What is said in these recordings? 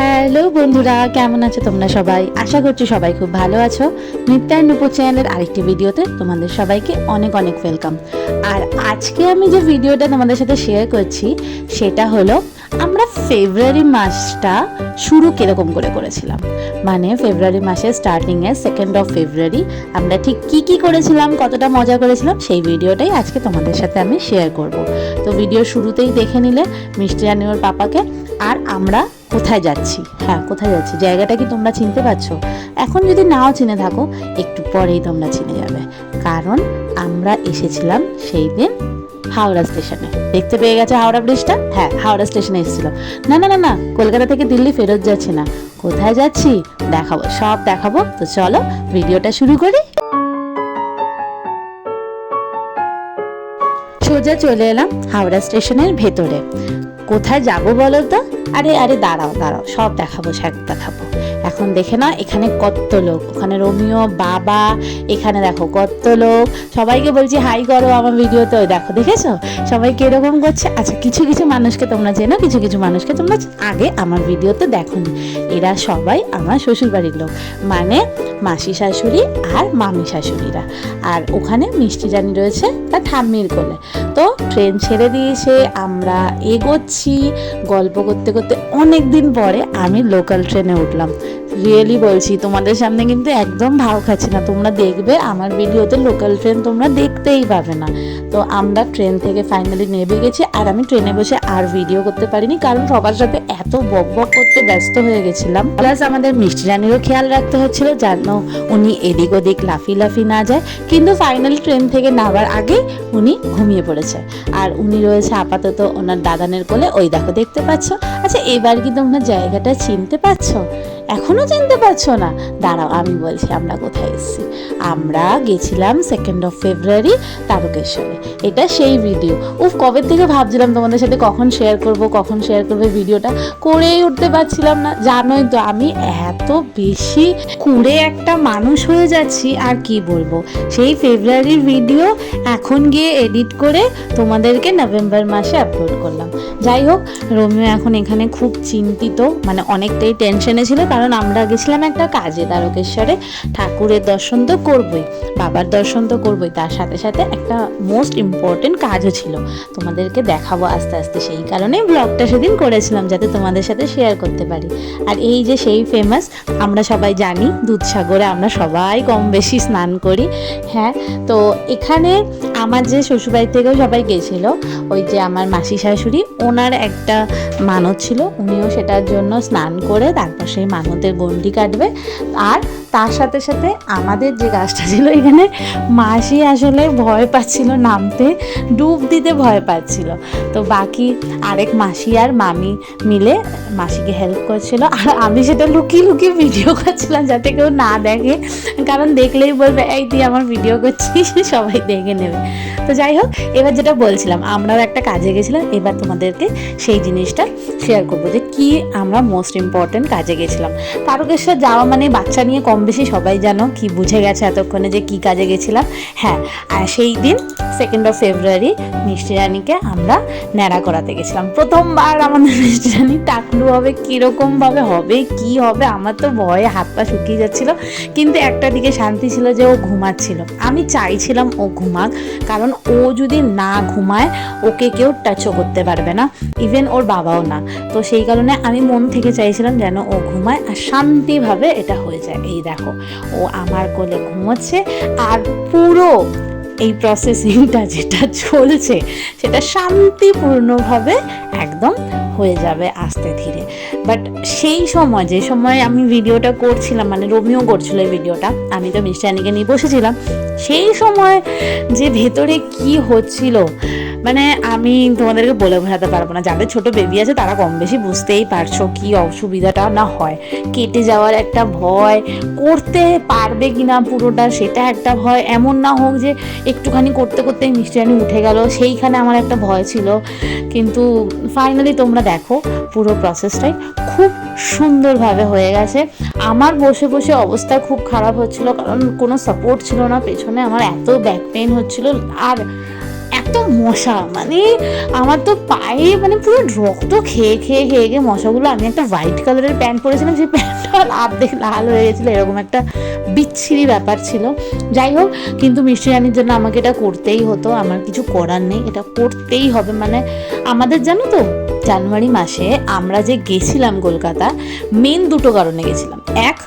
Hello বন্ধুরা, কেমন আছো তোমরা সবাই? আশা করছি সবাই খুব ভালো আছো। নিত্যার নুপুর চ্যানেলের আরেকটি ভিডিওতে তোমাদের সবাইকে অনেক অনেক ওয়েলকাম। আর আজকে আমি যে ভিডিওটা তোমাদের সাথে শেয়ার করছি সেটা হলো আমরা ফেব্রুয়ারি মাসটা শুরু কীরকম করে করেছিলাম। মানে ফেব্রুয়ারি মাসের স্টার্টিংয়ে 2nd of ফেব্রুয়ারি আমরা ঠিক কী করেছিলাম, কতটা মজা করেছিলাম, সেই ভিডিওটাই আজকে তোমাদের সাথে আমি শেয়ার করব। তো ভিডিও শুরুতেই দেখে নিলে মিষ্টি রানী ওর পাপাকে। আর আমরা কোথায় যাচ্ছি, কোথায় যাচ্ছি জায়গাটা কি তোমরা চিনতে পারছো? এখন যদি নাও চিনে থাকো একটু পরেই তোমরা চিনে যাবে, কারণ আমরা এসেছিলাম সেই দিন হাওড়া স্টেশনে। দেখতে পেয়ে গেছে হাওড়া ব্রিজটা? হাওড়া স্টেশনে এসেছিলাম। না, কলকাতা থেকে দিল্লি ফেরত যাচ্ছি না। কোথায় যাচ্ছি দেখাবো, সব দেখাবো। তো চলো ভিডিওটা শুরু করি। সোজা চলে এলাম হাওড়া স্টেশনের ভেতরে। কোথায় যাব বলো তো? আরে দাঁড়াও, সব দেখাবো, দেখাবো। এখন দেখে না এখানে কত লোক, ওখানে রোমিও বাবা, এখানে দেখো কত লোক। সবাইকে বলছি হাই করো আমার ভিডিওতে। ওই দেখো, দেখেছো সবাই কিরকম করছে? আচ্ছা, কিছু কিছু মানুষকে তোমরা চেনো, কিছু কিছু মানুষকে তোমরা আগে আমার ভিডিওতে দেখোনি। এরা সবাই আমার শ্বশুরবাড়ির লোক, মানে মাসি শাশুড়ি আর মামি শাশুড়িরা। আর ওখানে মিষ্টি রানী রয়েছে তার ঠাম্মির কোলে। তো ট্রেন ছেড়ে দিয়েছে, আমরা এগোচ্ছি। গল্প করতে করতে অনেক দিন পরে আমি লোকাল ট্রেনে উঠলাম। রিয়েলি বলছি, তোমাদের সামনে কিন্তু একদম ভাও খাচ্ছি না। তোমরা দেখবে আমার ভিডিওতে লোকাল ট্রেন তোমরা দেখতেই পাবে না। তো আমরা ট্রেন থেকে ফাইনালি নেমে গেছি। আর আমি ট্রেনে বসে আর ভিডিও করতে পারিনি, কারণ সবার সাথে এত বক করতে ব্যস্ত হয়ে গেছিলাম। প্লাস আমাদের মিষ্টি রানীরও খেয়াল রাখতে হচ্ছিল যেন উনি এদিক ওদিক লাফি না যায়। কিন্তু ফাইনালি ট্রেন থেকে নামার আগে উনি ঘুমিয়ে পড়েছে। আর উনি রয়েছে আপাতত ওনার দাদানের কোলে। ওই দেখো, দেখতে পাচ্ছ? আচ্ছা, এবার কি তোমরা জায়গাটা চিনতে পারছো? এখনো চিনতে পারছো না? দাঁড়াও আমি বলছি আমরা কোথায় এসেছি। আমরা গেছিলাম 2nd of ফেব্রুয়ারি তারকেশ্বরে। এটা সেই ভিডিও। কবে থেকে ভাবছিলাম তোমাদের সাথে কখন শেয়ার করবে ভিডিওটা, করেই উঠতে পারছিলাম না। জানোই তো আমি এত বেশি কুড়ে একটা মানুষ হয়ে যাচ্ছি, আর কি বলবো। সেই ফেব্রুয়ারির ভিডিও এখন গিয়ে এডিট করে তোমাদেরকে নভেম্বর মাসে আপলোড করলাম। যাই হোক, রোমিও এখন এখানে খুব চিন্তিত, মানে অনেকটাই টেনশনে ছিল, কারণ আমরা গেছিলাম একটা কাজে তারকেশ্বরে। ঠাকুরের দর্শন তো করবই, বাবার দর্শন তো করবই, তার সাথে সাথে একটা মোস্ট ইম্পর্টেন্ট কাজও ছিল, তোমাদেরকে দেখাবো আস্তে আস্তে। সেই কারণেই ব্লগটা সেদিন করেছিলাম, যাতে তোমাদের সাথে শেয়ার করতে পারি। আর এই যে সেই ফেমাস, আমরা সবাই জানি দুধসাগরে আমরা সবাই কম বেশি স্নান করি। তো এখানে আমার যে শ্বশুরবাড়ি থেকেও সবাই গেছিল। ওই যে আমার মাসি শাশুড়ি, ওনার একটা মানত ছিল, উনিও সেটার জন্য স্নান করে তারপর সেই মানতের গণ্ডি কাটবে। আর তার সাথে সাথে আমাদের যে গাছটা ছিল, এখানে মাসি আসলে ভয় পাচ্ছিল নামতে, ডুব দিতে ভয় পাচ্ছিল। তো বাকি আরেক মাসি আর মামি মিলে মাসিকে হেল্প করছিল। আর আমি সেটা লুকিয়ে ভিডিও করছিলাম যাতে কেউ না দেখে, কারণ দেখলেই বলবে এই তুই আমার ভিডিও করছিস, সবাই দেখে নেবে। তো যাই হোক, এবার যেটা বলছিলাম, আমরাও একটা কাজে গেছিলাম। এবার তোমাদেরকে সেই জিনিসটা শেয়ার করবো যে কি আমরা মোস্ট ইম্পর্টেন্ট কাজে গেছিলাম। তারকেশ্বর যাওয়া মানে বাচ্চা নিয়ে কম বেশি সবাই জানো, কি বুঝে গেছে এতক্ষণে যে কি কাজে গেছিলাম। আর সেই দিন 2nd of ফেব্রুয়ারি মিষ্টি রানীকে আমরা ন্যাড়া করাতে গেছিলাম। প্রথমবার আমাদের মিষ্টি রানী টাকলু হবে, কীরকমভাবে হবে কি হবে, আমার তো ভয়ে হাত পা শুকিয়ে যাচ্ছিলো। কিন্তু একটা দিকে শান্তি ছিল যে ও ঘুমাচ্ছিল। আমি চাইছিলাম ও ঘুমাক, কারণ ও যদি না ঘুমায় ওকে কেউ টাচও করতে পারবে না, ইভেন ওর বাবাও না। তো সেই কারণে আমি মন থেকে চাইছিলাম যেন ও ঘুমায় আর শান্তিভাবে এটা হয়ে যায়। এই দেখো, ও আমার কোলে ঘুমোচ্ছে। আর পুরো এই প্রসেসিংটা যেটা চলছে সেটা শান্তিপূর্ণভাবে একদম হয়ে যাবে আস্তে ধীরে। বাট সেই সময়, যে সময় আমি ভিডিওটা করছিলাম, মানে রোমিও করছিল এই ভিডিওটা, আমি তো মিষ্টি রানীকে নিয়ে বসেছিলাম, সেই সময় যে ভেতরে কি হচ্ছিল মানে আমি তোমাদেরকে বলে বোঝাতে পারবো না। যাদের ছোট বেবি আছে তারা কম বেশি বুঝতেই পারছো কি অসুবিধাটা না হয়। কেটে যাওয়ার একটা ভয়, করতে পারবে কিনা পুরোটা সেটা একটা ভয়, এমন না হোক যে একটুখানি করতে করতেই মিষ্টি রানী উঠে গেল, সেইখানে আমার একটা ভয় ছিল। কিন্তু ফাইনালি তোমরা দেখো পুরো প্রসেসটাই খুব সুন্দরভাবে হয়ে গেছে। আমার বসে বসে অবস্থা খুব খারাপ হচ্ছিল, কারণ কোনো সাপোর্ট ছিল না পেছনে, আমার এত ব্যাক পেইন হচ্ছিল। আর এত মশা, মানে আমার তো পায়ে মানে পুরো রক্ত খেয়ে খেয়ে খেয়ে খেয়ে মশাগুলো। আমি একটা হোয়াইট কালারের প্যান্ট পরেছিলাম, সেই প্যান্টটা অর্ধেক লাল হয়ে গেছিলো, এরকম একটা বিচ্ছিরি ব্যাপার ছিল। যাই হোক, কিন্তু মিষ্টি রানির জন্য আমাকে এটা করতেই হতো, আমার কিছু করার নেই, এটা করতেই হবে। মানে আমাদের জানো তো জানুয়ারি মাসে আমরা যে গেছিলাম কলকাতা, মেন দুটো কারণে গেছিলাম। এক,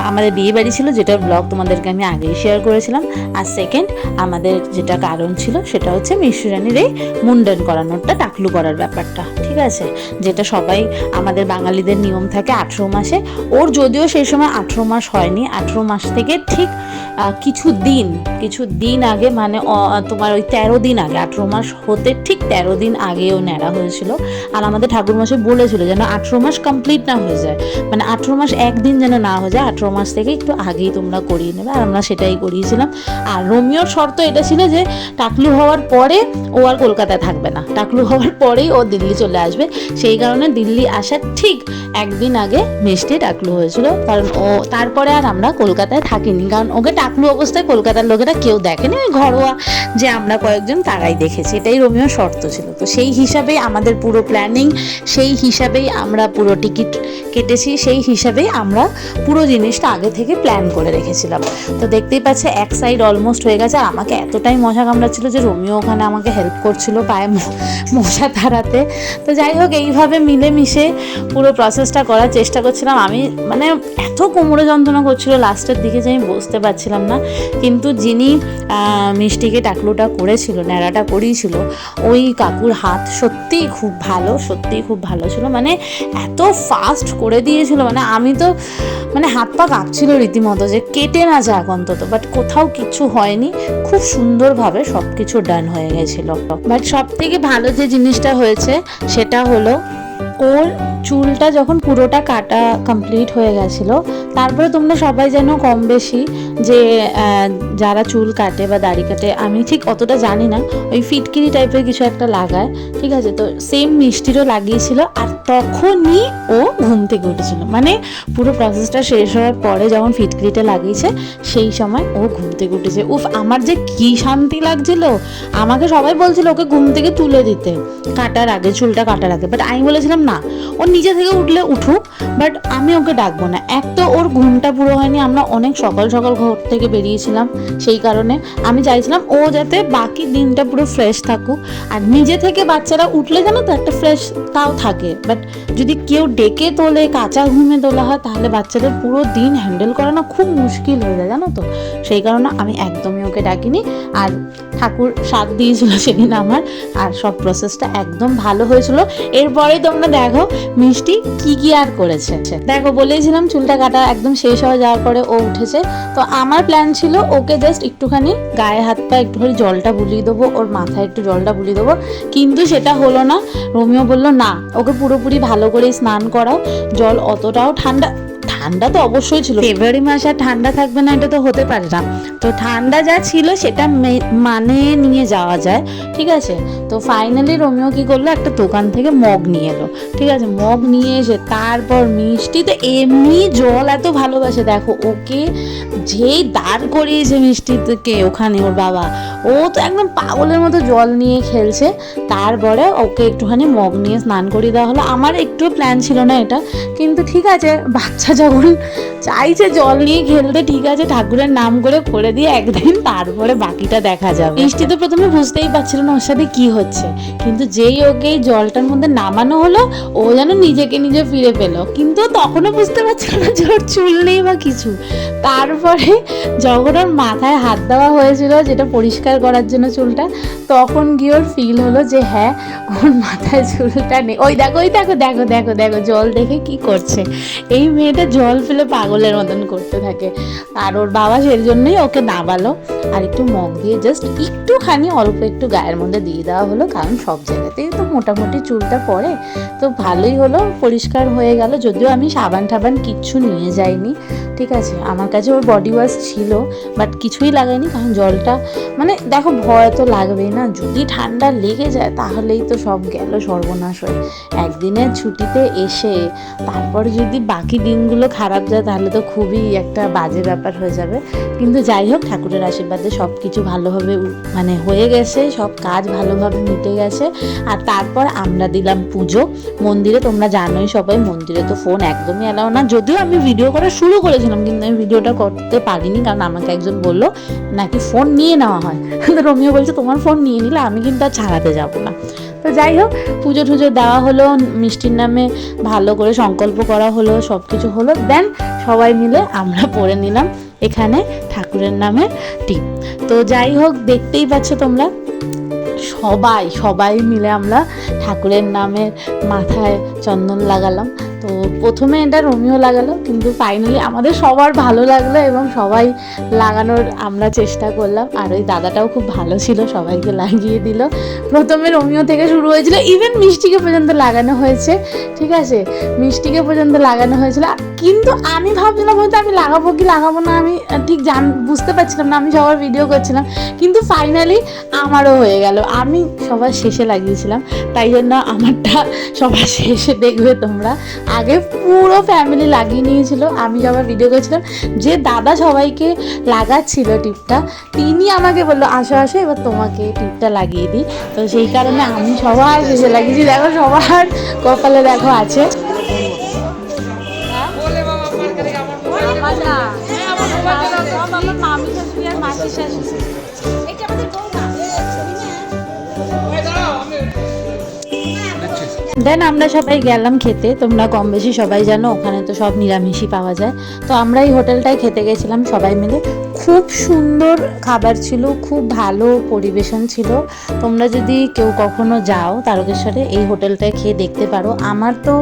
আমাদের বিয়ে বাড়ি ছিল, যেটার ব্লগ তোমাদেরকে আমি আগেই শেয়ার করেছিলাম। আর সেকেন্ড, আমাদের যেটা কারণ ছিল সেটা হচ্ছে মিষ্টি রানির এই মুন্ডন করানোরটা, টাকলু করার ব্যাপারটা, ঠিক আছে, যেটা সবাই আমাদের বাঙালিদের নিয়ম থাকে 18 মাসে। ওর যদিও সেই সময় 18 মাস হয়নি, 18 মাস থেকে ঠিক কিছু দিন আগে, মানে তোমার ওই 13 দিন আগে, 18 মাস হতে ঠিক 13 দিন আগে ও ন্যাড়া হয়েছিল। আর আমাদের ঠাকুরমশাই বলেছিল যেন 18 মাস কমপ্লিট না হয়ে যায়, মানে 18 মাস একদিন যেন না হয়ে যায়, 18 মাস থেকে একটু আগেই তোমরা করিয়ে নেবে। আর আমরা সেটাই করিয়েছিলাম। আর রোমিওর শর্ত এটা ছিল যে টাকলু হওয়ার পরে ও আর কলকাতায় থাকবে না, টাকলু হওয়ার পরেই ও দিল্লি চলে আসবে। সেই কারণে দিল্লি আসার ঠিক একদিন আগে মিষ্টি টাকলু হয়েছিল, কারণ ও তারপরে আর আমরা কলকাতায় থাকিনি, কারণ ওকে টাকলু অবস্থায় কলকাতার লোকেরা কেউ দেখেনি, ওই ঘরোয়া যে আমরা কয়েকজন তারাই দেখেছি, এটাই রোমিওর শর্ত ছিল। তো সেই হিসাবেই আমাদের পুরো প্ল্যানিং, সেই হিসাবেই আমরা পুরো টিকিট কেটেছি, সেই হিসাবেই আমরা পুরো জিনিসটা আগে থেকে প্ল্যান করে রেখেছিলাম। তো দেখতেই পাচ্ছে এক সাইড অলমোস্ট হয়ে গেছে। আর আমাকে এতটাই মশা কামড়াচ্ছিল যে রোমিও ওখানে আমাকে হেল্প করছিল পায়ে মশা তাড়াতে। তো যাই হোক, এইভাবে মিলেমিশে পুরো প্রসেসটা করার চেষ্টা করছিলাম। আমি মানে এত কোমরে যন্ত্রণা করছিল লাস্টের দিকে যে আমি বসতে পারছিলাম না। কিন্তু যিনি মিষ্টিকে টাকলুটা করেছিল, ন্যাড়াটা করিয়েছিল, ওই কাকুর হাত সত্যিই খুব ভালো ছিল, মানে এত ফাস্ট করে দিয়েছিল, মানে আমি তো মানে হাত পা কাঁপছিল রীতিমতো যে কেটে না যাক অন্তত, বাট কোথাও কিছু হয়নি, খুব সুন্দরভাবে সব কিছু ডান হয়ে গেছিল। বাট সব থেকে ভালো যে জিনিসটা হয়েছে সেটা হলো ওর চুলটা যখন পুরোটা কাটা কমপ্লিট হয়ে গেছিলো, তারপরে তোমরা সবাই জানো কম বেশি যে যারা চুল কাটে বা দাড়ি কাটে, আমি ঠিক অতটা জানি না, ওই ফিটকিরি টাইপের কিছু একটা লাগায়, ঠিক আছে। তো সেম মিষ্টিরও লাগিয়েছিল, আর তখনই ও ঘুম থেকে উঠেছিল, মানে পুরো প্রসেসটা শেষ হওয়ার পরে যখন ফিটকিরিটা লাগিয়েছে সেই সময় ও ঘুম থেকে উঠেছে। উফ, আমার যে কি শান্তি লাগছিল। আমাকে সবাই বলছিল ওকে ঘুম থেকে তুলে দিতে কাটার আগে, চুলটা কাটার আগে, বাট আমি বলেছিলাম না, ও নিজে থেকে উঠলে উঠুক, বাট আমি ওকে ডাকবো না। এক তো ওর ঘুমটা পুরো হয়নি, আমরা অনেক সকাল সকাল ঘর থেকে বেরিয়েছিলাম, সেই কারণে আমি চাইছিলাম ও যাতে বাকি দিনটা পুরো ফ্রেশ থাকুক। আর নিজে থেকে বাচ্চারা উঠলে জানো তো একটা ফ্রেশ তাও থাকে, বাট যদি কেউ ডেকে তোলে, কাঁচা ঘুমে তোলা হয়, তাহলে বাচ্চাদের পুরো দিন হ্যান্ডেল করা না খুব মুশকিল হয়ে যায়, জানো তো। সেই কারণে আমি একদমই ওকে ডাকিনি। আর ঠাকুর সাথ দিয়েছিল সেদিন আমার, আর সব প্রসেসটা একদম ভালো হয়েছিল। এরপরে তোমরা দেখো মিষ্টি কি আর করেছে। দেখো, বলেইছিলাম চুলটা কাটা একদম শেষ হয়ে যাওয়ার পরে ও উঠেছে। তো আমার প্ল্যান ছিল ওকে জাস্ট একটুখানি গায়ে হাত পা একটুখানি জলটা বুলিয়ে দেবো, ওর মাথায় একটু জলটা বুলিয়ে দেবো, কিন্তু সেটা হলো না। রোমিও বললো না, ওকে পুরোপুরি ভালো করে স্নান করাও, জল অতটাও ঠান্ডা তো অবশ্যই ছিল, ফেব্রুয়ারি মাস আর ঠান্ডা থাকবে না এটা তো হতে পারে না। তো ঠান্ডা যা ছিল সেটা মানে নিয়ে যাওয়া যায়, ঠিক আছে। তো ফাইনালি রোমিও কি করলো, একটা দোকান থেকে মগ নিয়ে এলো, ঠিক আছে। মগ নিয়ে এসে তারপর মিষ্টি তো এমনি জল এত ভালোবাসে, দেখো ওকে যেই দাঁড় করিয়েছে মিষ্টিকে ওখানে ওর বাবা, ও তো একদম পাগলের মতো জল নিয়ে খেলছে। তারপরে ওকে একটুখানি মগ নিয়ে স্নান করিয়ে দেওয়া হলো। আমার একটু প্ল্যান ছিল না এটা, কিন্তু ঠিক আছে, বাচ্চা যখন চাইছে জল নিয়ে খেলতে, ঠিক আছে, ঠাকুরের নাম করে দিয়ে একদিন, তারপরে বাকিটা দেখা যাবে। মিষ্টি তো প্রথমে বুঝতেই পারছিল না ওর সাথে কি হচ্ছে, কিন্তু যেই ওকে জলটার মধ্যে নামানো হলো, ও যেন নিজেকে নিজে ফিরে পেলো, কিন্তু তখনও বুঝতে পারছিল না যে ওর চুল নেই বা কিছু। তারপরে যখন ওর মাথায় হাত দেওয়া হয়েছিল, যেটা পরিষ্কার করার জন্য চুলটা, তখন গিয়ে ওর ফিল হলো যে হ্যাঁ, ওর মাথায় চুলটা নেই। ওই দেখো জল দেখে কি করছে, এই মেয়েটা জল ফেলে পাগলের মতন করতে থাকে। আর ওর বাবা সেই জন্যই ওকে নামালো, আর একটু মগ দিয়ে জাস্ট একটুখানি অল্প একটু গায়ের মধ্যে দিয়ে দেওয়া হলো, কারণ সব জায়গাতেই তো মোটামুটি চুলটা পড়ে। তো ভালোই হলো, পরিষ্কার হয়ে গেল। যদিও আমি সাবান টাবান কিচ্ছু নিয়ে যাইনি, ঠিক আছে, আমার কাছে ওর বডি ওয়াশ ছিল, বাট কিছুই লাগাইনি, কারণ জলটা মানে দেখো ভয় তো লাগবেই না, যদি ঠান্ডা লেগে যায় তাহলেই তো সব গেল, সর্বনাশ হয়ে। একদিনের ছুটিতে এসে তারপরে যদি বাকি দিনগুলো খারাপ যায় তাহলে তো খুবই একটা বাজে ব্যাপার হয়ে যাবে। কিন্তু যাই হোক, ঠাকুরের আশীর্বাদে সব কিছু ভালোভাবে মানে মানে হয়ে গেছে, সব কাজ ভালোভাবে মিটে গেছে। আর তারপর আমরা দিলাম পুজো মন্দিরে। তোমরা জানোই সবাই মন্দিরে তো ফোন একদমই এলাও না, যদিও আমি ভিডিও করা শুরু করেছিলাম কিন্তু আমি ভিডিওটা করতে পারিনি, কারণ আমাকে একজন বললো নাকি ফোন নিয়ে নেওয়া হয়। রোমিও বলছে তোমার ফোন নিয়ে নিলে আমি কিন্তু আর ছাড়াতে যাবো না। তো যাই হোক, পুজো টুজো দেওয়া হলো, মিষ্টির নামে ভালো করে সংকল্প করা হলো, সব কিছু হলো। দেন সবাই মিলে আমরা পড়ে নিলাম এখানে ঠাকুরের নামে টিপ। তো যাই হোক, দেখতেই পাচ্ছ তোমরা সবাই মিলে আমরা ঠাকুরের নামের মাথায় চন্দন লাগালাম। তো প্রথমে এটা রোমিও লাগালো, কিন্তু ফাইনালি আমাদের সবার ভালো লাগলো এবং সবাই লাগানোর আমরা চেষ্টা করলাম। আর ওই দাদাটাও খুব ভালো ছিল, সবাইকে লাগিয়ে দিল। প্রথমে রোমিও থেকে শুরু হয়েছিল, ইভেন মিষ্টিকে পর্যন্ত লাগানো হয়েছে, ঠিক আছে, মিষ্টিকে পর্যন্ত লাগানো হয়েছিল। কিন্তু আমি ভাবছিলাম হয়তো আমি লাগাবো কি লাগাবো না, আমি ঠিক বুঝতে পারছিলাম না, আমি সবার ভিডিও করছিলাম। কিন্তু ফাইনালি আমারও হয়ে গেল, আমি সবার শেষে লাগিয়েছিলাম, তাই জন্য আমারটা সবার শেষে দেখবে তোমরা। আগে পুরো ফ্যামিলি লাগিয়ে নিয়েছিল, আমি সবার ভিডিও করছিলাম। যে দাদা সবাইকে লাগাচ্ছিল টিপটা, তিনি আমাকে বললো আসো আসো এবার তোমাকে টিপটা লাগিয়ে দিই। তো সেই কারণে আমি সবার শেষে লাগিয়েছি। দেখো সবার কপালে দেখো আছে। দেন আমরা সবাই গেলাম খেতে। তোমরা কম বেশি সবাই জানো ওখানে তো সব নিরামিষই পাওয়া যায়। তো আমরা এই হোটেলটায় খেতে গেছিলাম সবাই মিলে। খুব সুন্দর খাবার ছিল, খুব ভালো পরিবেশন ছিল। তোমরা যদি কেউ কখনো যাও তারকেশ্বরে এই হোটেলটায় খেয়ে দেখতে পারো। আমার তো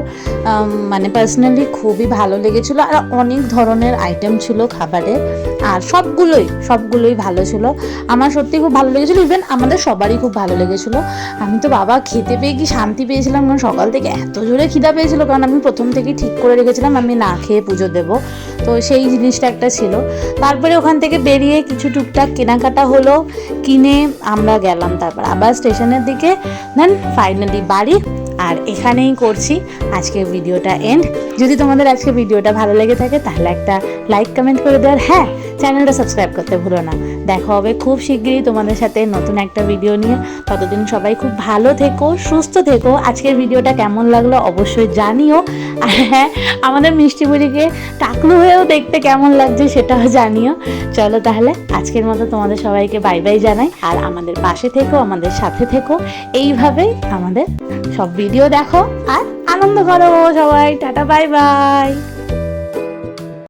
মানে পার্সোনালি খুবই ভালো লেগেছিল। আর অনেক ধরনের আইটেম ছিল খাবারে, আর সবগুলোই ভালো ছিল। আমার সত্যি খুব ভালো লেগেছিলো, ইভেন আমাদের সবারই খুব ভালো লেগেছিলো। আমি তো বাবা খেতে পেয়ে কি শান্তি পেয়েছিলাম, কারণ সকাল থেকে এত জোরে খিদা পেয়েছিল, কারণ আমি প্রথম থেকেই ঠিক করে রেখেছিলাম আমি না খেয়ে পুজো দেবো। তো সেই জিনিসটা একটা ছিল। তারপরে ওখান থেকে বেরিয়ে কিছু টুকটাক কেনাকাটা হলো, কিনে আমরা গেলাম তারপর আবার স্টেশনের দিকে। দেন ফাইনালি বাড়ি। আর এখানেই করছি আজকের ভিডিওটা এন্ড। যদি তোমাদের আজকে ভিডিওটা ভালো লেগে থাকে তাহলে একটা লাইক কমেন্ট করে দেওয়ার, হ্যাঁ চ্যানেলটা সাবস্ক্রাইব করতে ভুলো না। দেখা হবে খুব শিগগিরই তোমাদের সাথে নতুন একটা ভিডিও নিয়ে। ততদিন সবাই খুব ভালো থেকো, সুস্থ থেকো। আজকের ভিডিওটা কেমন লাগলো অবশ্যই জানিও। আর হ্যাঁ, আমাদের মিষ্টি বুড়িকে টাকলু হয়েও দেখতে কেমন লাগছে সেটাও জানিও। চলো তাহলে আজকের মতো তোমাদের সবাইকে বাই বাই জানাই। আর আমাদের পাশে থেকো, আমাদের সাথে থেকো, এইভাবেই আমাদের সব ভিডিও দেখো আর আনন্দ করো সবাই। Tata, bye bye.